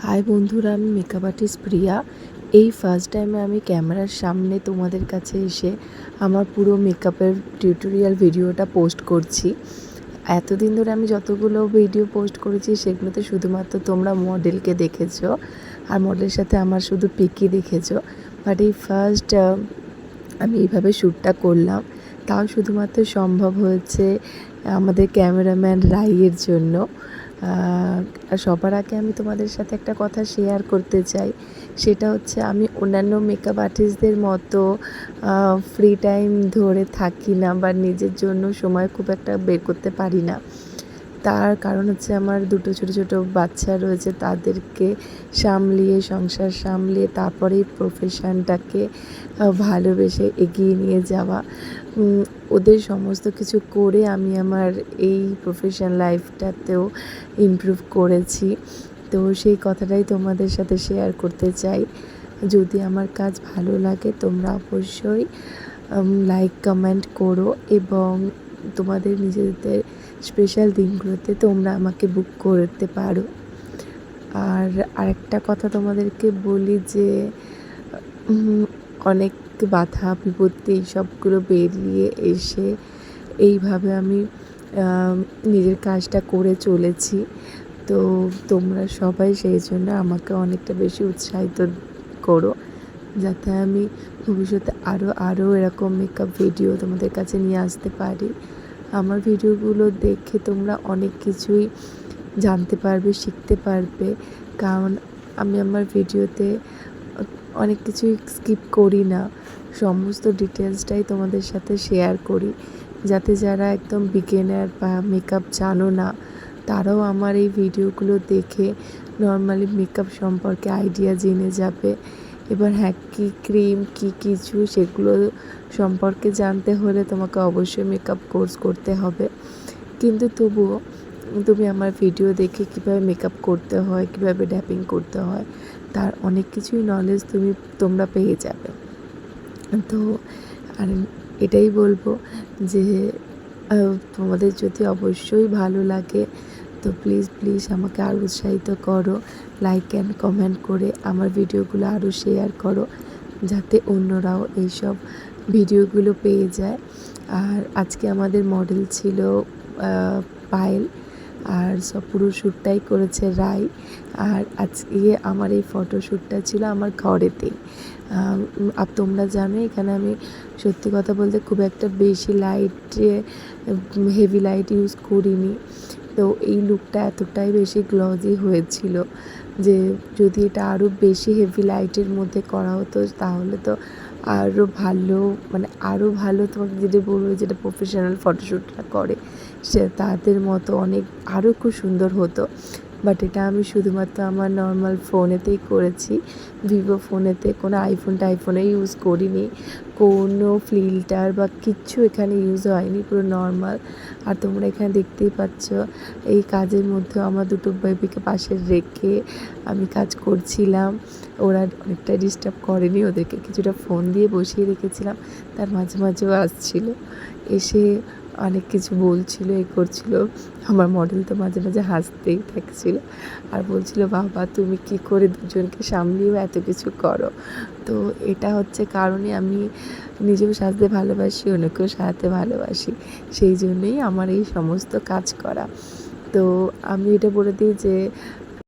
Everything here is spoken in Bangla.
হাই বন্ধুরা, আমি মেকআপ আর্টিস্ট প্রিয়া। এই ফার্স্ট টাইমে আমি ক্যামেরার সামনে তোমাদের কাছে এসে আমার পুরো মেকআপের টিউটোরিয়াল ভিডিওটা পোস্ট করছি। এতদিন ধরে আমি যতগুলো ভিডিও পোস্ট করেছি সেগুলোতে শুধুমাত্র তোমরা মডেলকে দেখেছো আর মডেলের সাথে আমার শুধু পিকই দেখেছো। বাট এই ফার্স্ট আমি এইভাবে শ্যুটটা করলাম, তাও শুধুমাত্র সম্ভব হয়েছে আমাদের ক্যামেরাম্যান রাইয়ের জন্য। সবার আগে আমি তোমাদের সাথে একটা কথা শেয়ার করতে চাই, সেটা হচ্ছে আমি অন্যান্য মেকআপ আর্টিস্টদের মতো ফ্রি টাইম ধরে থাকি না বা নিজের জন্য সময় খুব একটা বের করতে পারি না। তার কারণ হচ্ছে আমার দুটো ছোটো ছোটো বাচ্চা রয়েছে, তাদেরকে সামলিয়ে সংসার সামলিয়ে তারপরে প্রফেশনটাকে ভালোবেসে এগিয়ে নিয়ে যাওয়া। ওদের সমস্ত কিছু করে আমি আমার এই প্রফেশন লাইফটাতেও ইমপ্রুভ করেছি। তো সেই কথাটাই তোমাদের সাথে শেয়ার করতে চাই। যদি আমার কাজ ভালো লাগে তোমরা অবশ্যই লাইক কমেন্ট করো এবং তোমাদের নিজেদের স্পেশাল দিনগুলোতে তোমরা আমাকে বুক করতে পারো। আর আরেকটা কথা তোমাদেরকে বলি যে অনেক বাধা বিপত্তি এইসবগুলো পেরিয়ে এসে এইভাবে আমি নিজের কাজটা করে চলেছি। তো তোমরা সবাই সেই জন্য আমাকে অনেকটা বেশি উৎসাহিত করো, যাতে আমি ভবিষ্যতে আরও এরকম মেকআপ ভিডিও তোমাদের কাছে নিয়ে আসতে পারি। আমার ভিডিওগুলো দেখে তোমরা অনেক কিছুই জানতে পারবে, শিখতে পারবে, কারণ আমি আমার ভিডিওতে অনেক কিছুই স্কিপ করি না, সমস্ত ডিটেলসটাই তোমাদের সাথে শেয়ার করি, যাতে যারা একদম বিগিনার বা মেকআপ জানো না তারাও আমার এই ভিডিওগুলো দেখে নর্মালি মেকআপ সম্পর্কে আইডিয়া জেনে যাবে। এবার হ্যাঁ, কী ক্রিম কী কিছু সেগুলো সম্পর্কে জানতে হলে তোমাকে অবশ্যই মেকআপ কোর্স করতে হবে, কিন্তু তবুও তুমি আমার ভিডিও দেখে কীভাবে মেকআপ করতে হয়, কীভাবে ড্যাপিং করতে হয়, তার অনেক কিছুই নলেজ তোমরা পেয়ে যাবে। তো আর এটাই বলবো যে তোমাদের যদি অবশ্যই ভালো লাগে তো প্লিজ আমাকে আরও উৎসাহিত করো, লাইক অ্যান্ড কমেন্ট করে আমার ভিডিওগুলো আরও শেয়ার করো, যাতে অন্যরাও এইসব ভিডিওগুলো পেয়ে যায়। আর আজকে আমাদের মডেল ছিল পায়েল, আর পুরো শ্যুটটাই করেছে রাই। আর আজকে আমার এই ফটোশ্যুটটা ছিল আমার ঘরেতেই। আর তোমরা জানো এখানে আমি সত্যি কথা বলতে খুব একটা বেশি হেভি লাইট ইউজ করিনি। তো এই লুকটা এতটাই বেশি গ্লজি হয়েছিল যে যদি এটা আরও বেশি হেভি লাইটের মধ্যে করা হতো তাহলে তো আরও ভালো, মানে আরও ভালো, তোমাকে যেটা বলবো যেটা প্রফেশনাল ফটোশ্যুটটা করে সে তাদের মতো অনেক আরও খুব সুন্দর হতো। বাট এটা আমি শুধুমাত্র আমার নর্মাল ফোনেতেই করেছি, ভিভো ফোনেতে, কোনো আইফোনে ইউজ করিনি, কোনো ফিল্টার বা কিচ্ছু এখানে ইউজ হয়নি, পুরো নর্মাল। আর তোমরা এখানে দেখতেই পাচ্ছ এই কাজের মধ্যে আমার দুটো বেবিকে পাশে রেখে আমি কাজ করছিলাম। ওরা অনেকটা ডিস্টার্ব করেনি, ওদেরকে কিছুটা ফোন দিয়ে বসিয়ে রেখেছিলাম, তার মাঝেও আসছিল, এসে অনেক কিছু বলছিল, করছিল। আমার মডেল তো মাঝে হাসতেই থাকছিল আর বলছিল, বাবা তুমি কি করে দুজনকে সামলিয়েও এত কিছু করো। তো এটা হচ্ছে কারণে আমি নিজেও সাজতে ভালোবাসি, অন্যকেও সাজাতে ভালোবাসি, সেই জন্যই আমার এই সমস্ত কাজ করা। তো আমি এটা বলে দিই যে